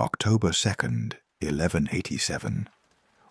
October 2nd, 1187,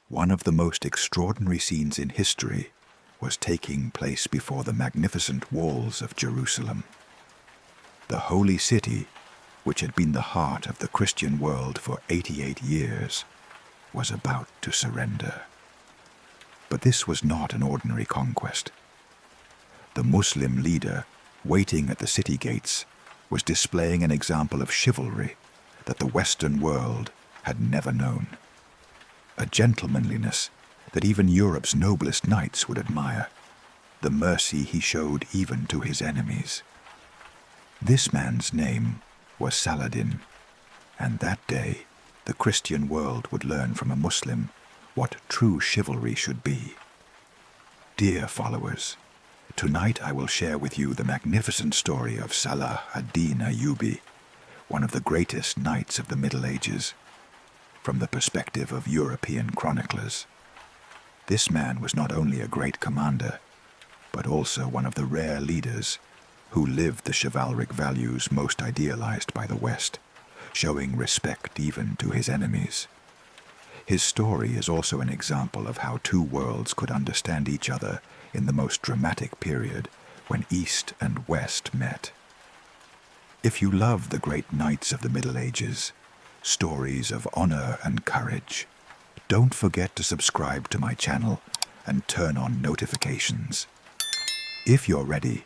one of the most extraordinary scenes in history was taking place before the magnificent walls of Jerusalem. The holy city, which had been the heart of the Christian world for 88 years, was about to surrender. But this was not an ordinary conquest. The Muslim leader, waiting at the city gates, was displaying an example of chivalry that the Western world had never known. A gentlemanliness that even Europe's noblest knights would admire, the mercy he showed even to his enemies. This man's name was Saladin, and that day the Christian world would learn from a Muslim what true chivalry should be. Dear followers, tonight I will share with you the magnificent story of Salah ad-Din Ayyubi, one of the greatest knights of the Middle Ages, from the perspective of European chroniclers. This man was not only a great commander, but also one of the rare leaders who lived the chivalric values most idealized by the West, showing respect even to his enemies. His story is also an example of how two worlds could understand each other in the most dramatic period when East and West met. If you love the great knights of the Middle Ages, stories of honor and courage, don't forget to subscribe to my channel and turn on notifications. If you're ready,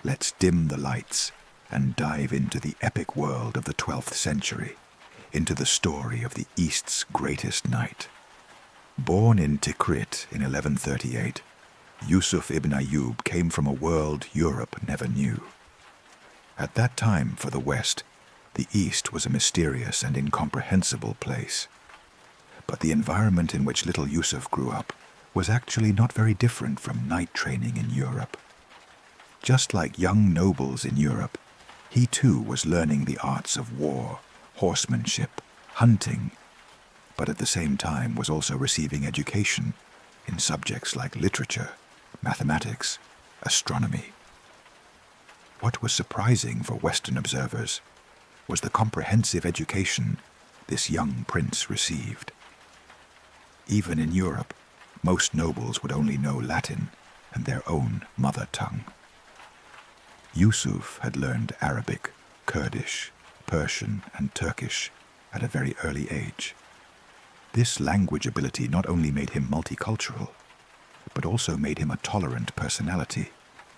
let's dim the lights and dive into the epic world of the 12th century, into the story of the East's greatest knight. Born in Tikrit in 1138, Yusuf ibn Ayyub came from a world Europe never knew. At that time, for the West, the East was a mysterious and incomprehensible place. But the environment in which little Yusuf grew up was actually not very different from knight training in Europe. Just like young nobles in Europe, he too was learning the arts of war, horsemanship, hunting, but at the same time was also receiving education in subjects like literature, mathematics, astronomy. What was surprising for Western observers was the comprehensive education this young prince received. Even in Europe, most nobles would only know Latin and their own mother tongue. Yusuf had learned Arabic, Kurdish, Persian, and Turkish at a very early age. This language ability not only made him multicultural, but also made him a tolerant personality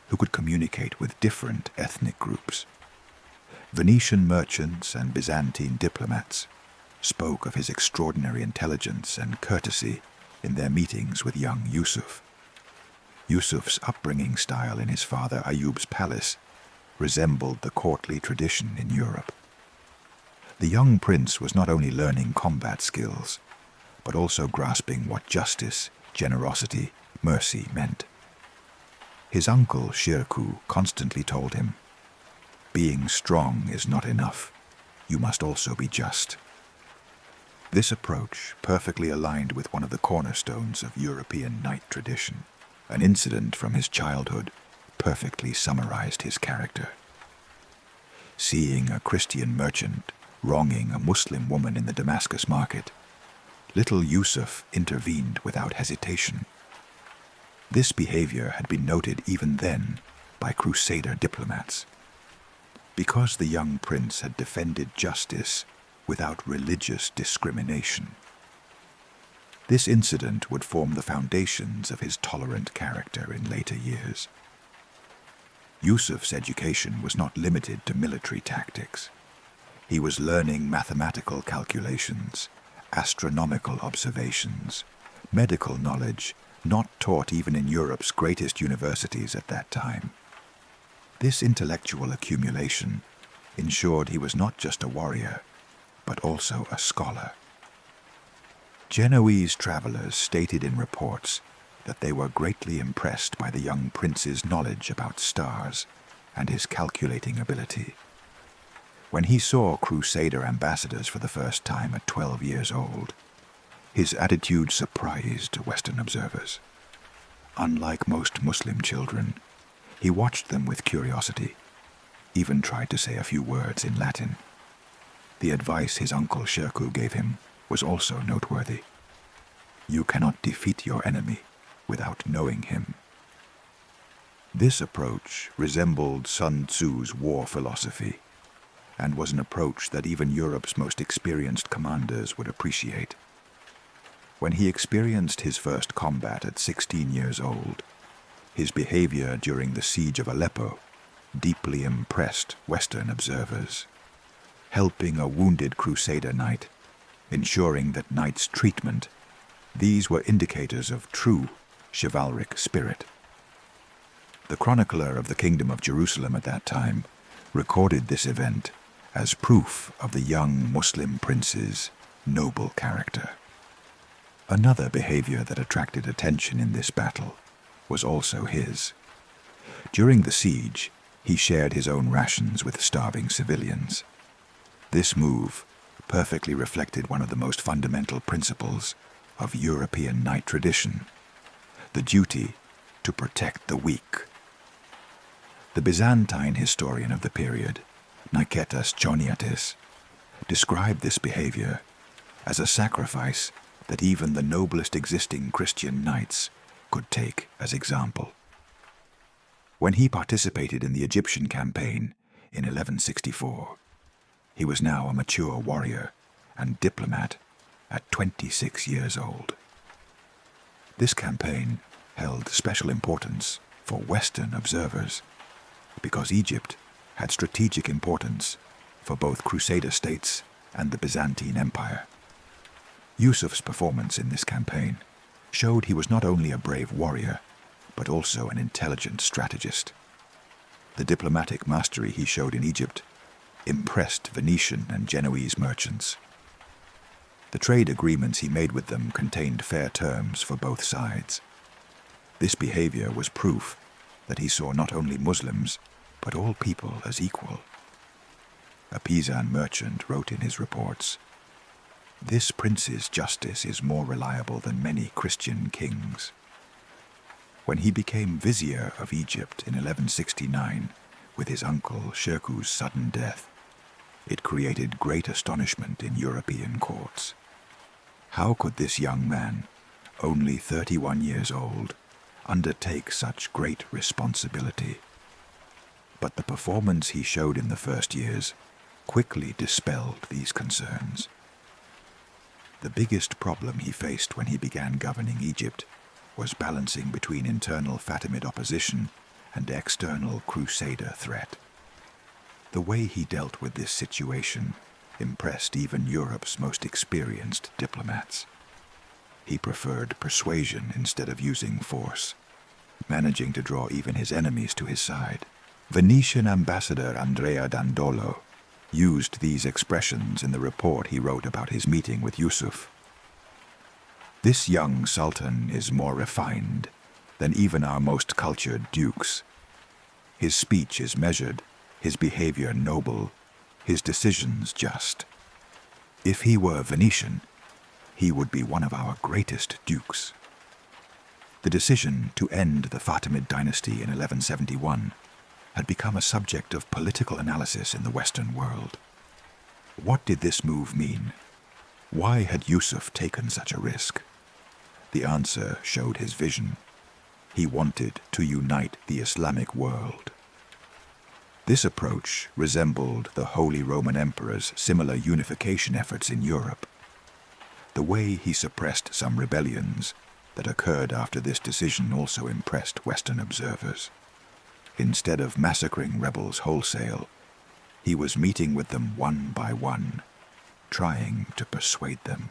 who could communicate with different ethnic groups. Venetian merchants and Byzantine diplomats spoke of his extraordinary intelligence and courtesy in their meetings with young Yusuf. Yusuf's upbringing style in his father Ayyub's palace resembled the courtly tradition in Europe. The young prince was not only learning combat skills, but also grasping what justice, generosity, mercy meant. His uncle Shirkuh constantly told him, "Being strong is not enough. You must also be just." This approach perfectly aligned with one of the cornerstones of European knight tradition. An incident from his childhood perfectly summarized his character. Seeing a Christian merchant wronging a Muslim woman in the Damascus market, little Yusuf intervened without hesitation. This behavior had been noted even then by Crusader diplomats. Because the young prince had defended justice without religious discrimination. This incident would form the foundations of his tolerant character in later years. Yusuf's education was not limited to military tactics. He was learning mathematical calculations, astronomical observations, medical knowledge not taught even in Europe's greatest universities at that time. This intellectual accumulation ensured he was not just a warrior, but also a scholar. Genoese travelers stated in reports that they were greatly impressed by the young prince's knowledge about stars and his calculating ability. When he saw Crusader ambassadors for the first time at 12 years old, his attitude surprised Western observers. Unlike most Muslim children, he watched them with curiosity, even tried to say a few words in Latin. The advice his uncle Shirkuh gave him was also noteworthy. You cannot defeat your enemy without knowing him. This approach resembled Sun Tzu's war philosophy, and was an approach that even Europe's most experienced commanders would appreciate. When he experienced his first combat at 16 years old, his behavior during the siege of Aleppo deeply impressed Western observers. Helping a wounded Crusader knight, ensuring that knight's treatment, these were indicators of true chivalric spirit. The chronicler of the Kingdom of Jerusalem at that time recorded this event as proof of the young Muslim prince's noble character. Another behavior that attracted attention in this battle was also his. During the siege, he shared his own rations with starving civilians. This move perfectly reflected one of the most fundamental principles of European knight tradition, the duty to protect the weak. The Byzantine historian of the period, Niketas Choniatis, described this behavior as a sacrifice that even the noblest existing Christian knights could take as example. When he participated in the Egyptian campaign in 1164, he was now a mature warrior and diplomat at 26 years old. This campaign held special importance for Western observers because Egypt had strategic importance for both Crusader states and the Byzantine Empire. Yusuf's performance in this campaign showed he was not only a brave warrior, but also an intelligent strategist. The diplomatic mastery he showed in Egypt impressed Venetian and Genoese merchants. The trade agreements he made with them contained fair terms for both sides. This behavior was proof that he saw not only Muslims, but all people as equal. A Pisan merchant wrote in his reports, "This prince's justice is more reliable than many Christian kings." When he became vizier of Egypt in 1169, with his uncle Shirkuh's sudden death, it created great astonishment in European courts. How could this young man, only 31 years old, undertake such great responsibility? But the performance he showed in the first years quickly dispelled these concerns. The biggest problem he faced when he began governing Egypt was balancing between internal Fatimid opposition and external Crusader threat. The way he dealt with this situation impressed even Europe's most experienced diplomats. He preferred persuasion instead of using force, managing to draw even his enemies to his side. Venetian ambassador Andrea Dandolo used these expressions in the report he wrote about his meeting with Yusuf. "This young Sultan is more refined than even our most cultured dukes. His speech is measured, his behavior noble, his decisions just. If he were Venetian, he would be one of our greatest dukes." The decision to end the Fatimid dynasty in 1171 had become a subject of political analysis in the Western world. What did this move mean? Why had Yusuf taken such a risk? The answer showed his vision. He wanted to unite the Islamic world. This approach resembled the Holy Roman Emperor's similar unification efforts in Europe. The way he suppressed some rebellions that occurred after this decision also impressed Western observers. Instead of massacring rebels wholesale, he was meeting with them one by one, trying to persuade them.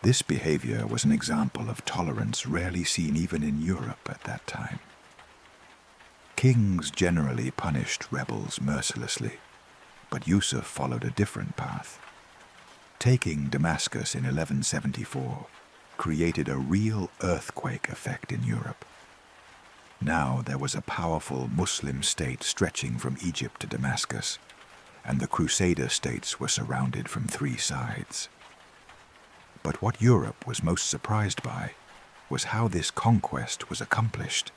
This behavior was an example of tolerance rarely seen even in Europe at that time. Kings generally punished rebels mercilessly, but Yusuf followed a different path. Taking Damascus in 1174 created a real earthquake effect in Europe. Now there was a powerful Muslim state stretching from Egypt to Damascus, and the Crusader states were surrounded from three sides. But what Europe was most surprised by was how this conquest was accomplished.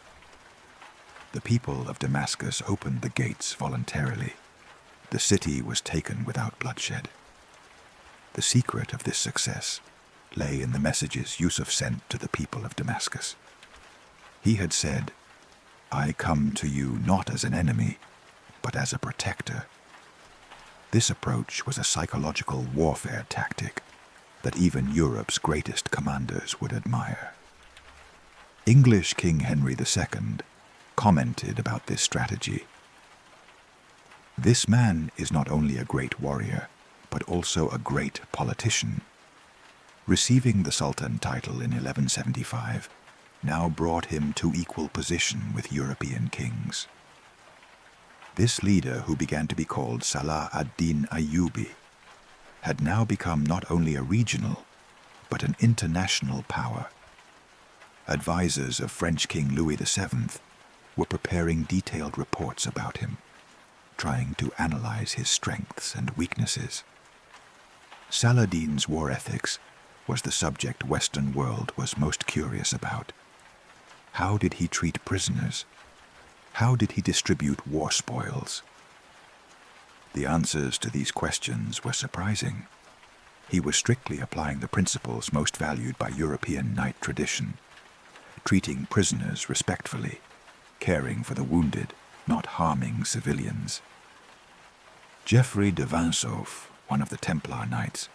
The people of Damascus opened the gates voluntarily. The the city was taken without bloodshed. The secret of this success lay in the messages Yusuf sent to the people of Damascus. He had said, "I come to you not as an enemy, but as a protector." This approach was a psychological warfare tactic that even Europe's greatest commanders would admire. English King Henry II commented about this strategy. "This man is not only a great warrior, but also a great politician." Receiving the Sultan title in 1175 now brought him to equal position with European kings. This leader, who began to be called Salah ad-Din Ayyubi, had now become not only a regional, but an international power. Advisors of French King Louis VII were preparing detailed reports about him, trying to analyze his strengths and weaknesses. Saladin's war ethics was the subject the Western world was most curious about. How did he treat prisoners? How did he distribute war spoils? The answers to these questions were surprising. He was strictly applying the principles most valued by European knight tradition, treating prisoners respectfully, caring for the wounded, not harming civilians. Geoffrey de Vinsauf, one of the Templar knights,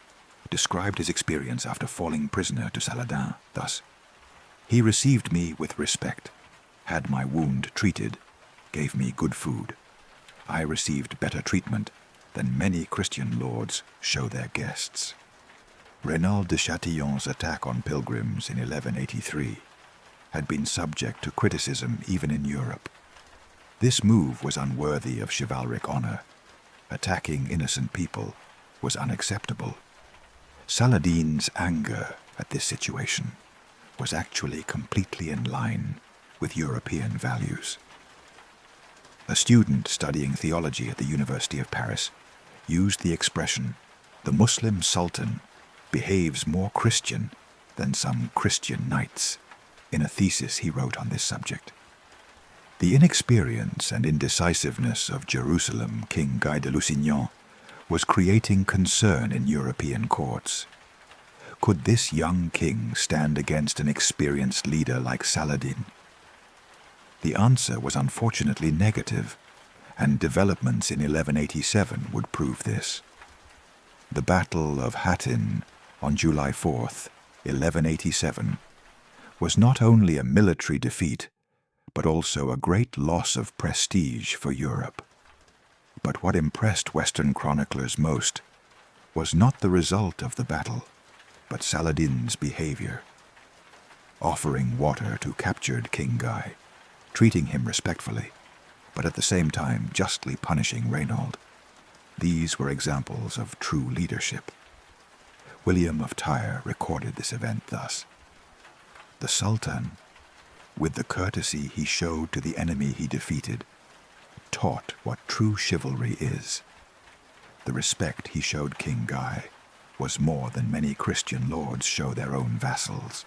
described his experience after falling prisoner to Saladin thus: "He received me with respect, had my wound treated, gave me good food. I received better treatment than many Christian lords show their guests." Reynald de Chatillon's attack on pilgrims in 1183 had been subject to criticism even in Europe. This move was unworthy of chivalric honor. Attacking innocent people was unacceptable. Saladin's anger at this situation was actually completely in line with European values. A student studying theology at the University of Paris used the expression, "The Muslim Sultan behaves more Christian than some Christian knights," in a thesis he wrote on this subject. The inexperience and indecisiveness of Jerusalem King Guy de Lusignan was creating concern in European courts. Could this young king stand against an experienced leader like Saladin? The answer was unfortunately negative, and developments in 1187 would prove this. The Battle of Hattin on July 4th, 1187, was not only a military defeat, but also a great loss of prestige for Europe. But what impressed Western chroniclers most was not the result of the battle, but Saladin's behavior. Offering water to captured King Guy, treating him respectfully, but at the same time justly punishing Reynald. These were examples of true leadership. William of Tyre recorded this event thus: "The Sultan, with the courtesy he showed to the enemy he defeated, taught what true chivalry is. The respect he showed King Guy was more than many Christian lords show their own vassals."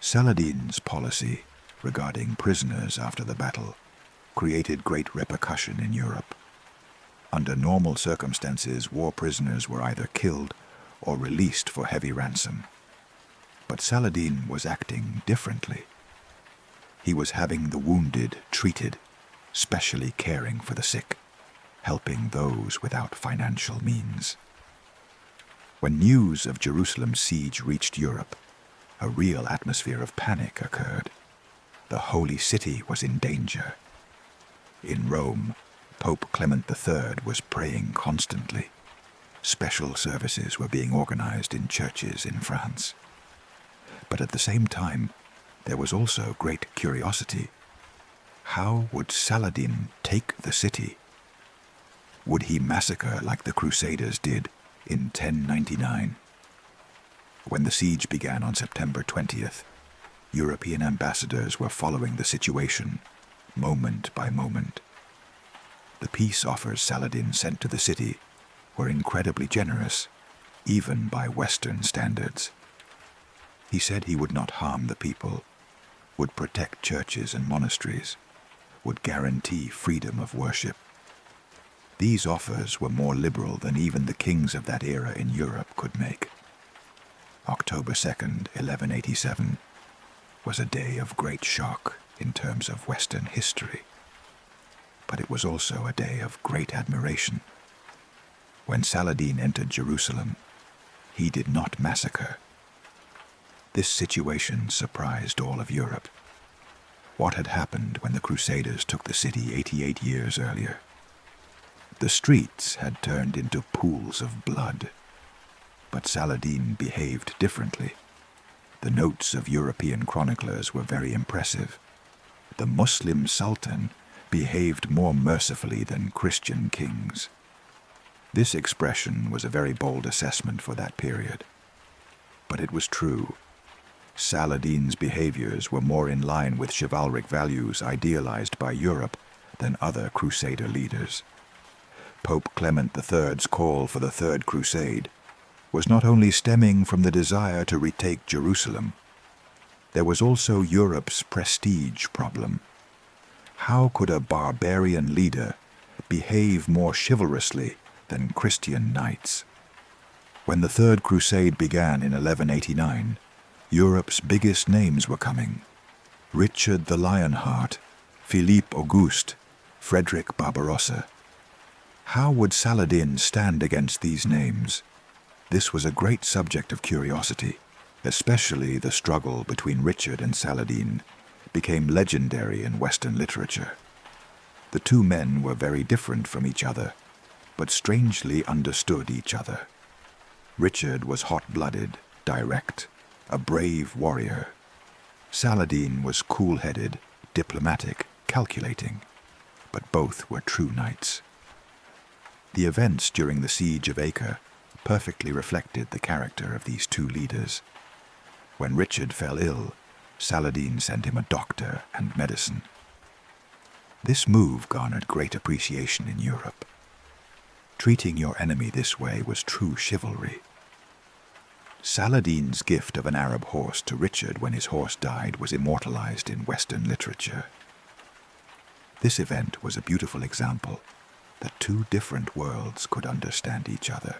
Saladin's policy regarding prisoners after the battle created great repercussion in Europe. Under normal circumstances, war prisoners were either killed or released for heavy ransom. But Saladin was acting differently. He was having the wounded treated, specially caring for the sick, helping those without financial means. When news of Jerusalem's siege reached Europe, a real atmosphere of panic occurred. The holy city was in danger. In Rome, Pope Clement III was praying constantly. Special services were being organized in churches in France. But at the same time, there was also great curiosity. How would Saladin take the city? Would he massacre like the Crusaders did in 1099? When the siege began on September 20th, European ambassadors were following the situation, moment by moment. The peace offers Saladin sent to the city were incredibly generous, even by Western standards. He said he would not harm the people, would protect churches and monasteries, would guarantee freedom of worship. These offers were more liberal than even the kings of that era in Europe could make. October 2nd, 1187, was a day of great shock in terms of Western history, but it was also a day of great admiration. When Saladin entered Jerusalem, he did not massacre. This situation surprised all of Europe. What had happened when the Crusaders took the city 88 years earlier? The streets had turned into pools of blood, but Saladin behaved differently. The notes of European chroniclers were very impressive. The Muslim Sultan behaved more mercifully than Christian kings. This expression was a very bold assessment for that period. But it was true. Saladin's behaviors were more in line with chivalric values idealized by Europe than other Crusader leaders. Pope Clement III's call for the Third Crusade was not only stemming from the desire to retake Jerusalem, there was also Europe's prestige problem. How could a barbarian leader behave more chivalrously than Christian knights? When the Third Crusade began in 1189, Europe's biggest names were coming. Richard the Lionheart, Philippe Auguste, Frederick Barbarossa. How would Saladin stand against these names? This was a great subject of curiosity, especially the struggle between Richard and Saladin became legendary in Western literature. The two men were very different from each other, but strangely understood each other. Richard was hot-blooded, direct, a brave warrior. Saladin was cool-headed, diplomatic, calculating, but both were true knights. The events during the siege of Acre perfectly reflected the character of these two leaders. When Richard fell ill, Saladin sent him a doctor and medicine. This move garnered great appreciation in Europe. Treating your enemy this way was true chivalry. Saladin's gift of an Arab horse to Richard when his horse died was immortalized in Western literature. This event was a beautiful example that two different worlds could understand each other.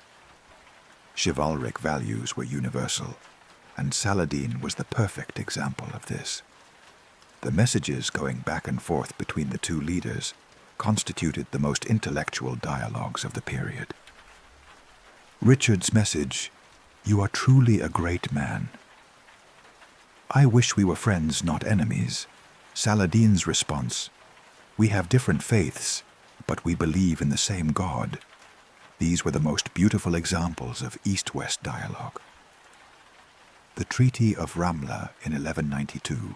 Chivalric values were universal, and Saladin was the perfect example of this. The messages going back and forth between the two leaders constituted the most intellectual dialogues of the period. Richard's message, "You are truly a great man." "I wish we were friends, not enemies." Saladin's response, "We have different faiths, but we believe in the same God." These were the most beautiful examples of East-West dialogue. The Treaty of Ramla in 1192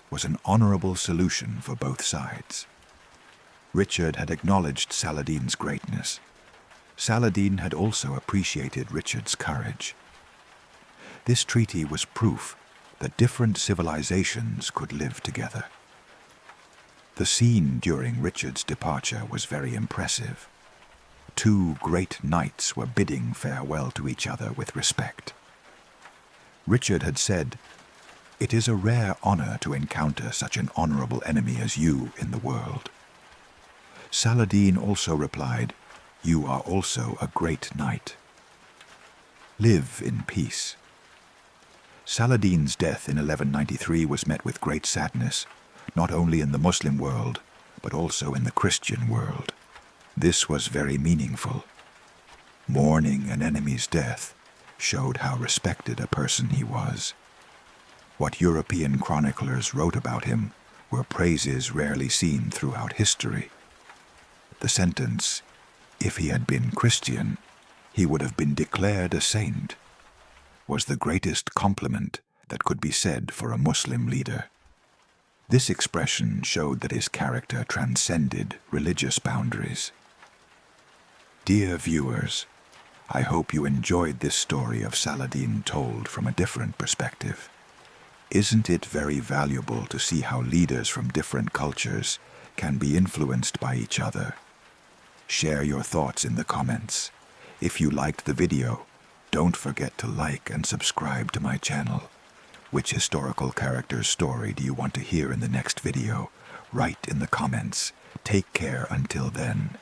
was an honorable solution for both sides. Richard had acknowledged Saladin's greatness. Saladin had also appreciated Richard's courage. This treaty was proof that different civilizations could live together. The scene during Richard's departure was very impressive. Two great knights were bidding farewell to each other with respect. Richard had said, "It is a rare honor to encounter such an honorable enemy as you in the world." Saladin also replied, "You are also a great knight. Live in peace." Saladin's death in 1193 was met with great sadness, not only in the Muslim world, but also in the Christian world. This was very meaningful. Mourning an enemy's death showed how respected a person he was. What European chroniclers wrote about him were praises rarely seen throughout history. The sentence, "If he had been Christian, he would have been declared a saint," was the greatest compliment that could be said for a Muslim leader. This expression showed that his character transcended religious boundaries. Dear viewers, I hope you enjoyed this story of Saladin told from a different perspective. Isn't it very valuable to see how leaders from different cultures can be influenced by each other? Share your thoughts in the comments. If you liked the video, don't forget to like and subscribe to my channel. Which historical character's story do you want to hear in the next video? Write in the comments. Take care until then.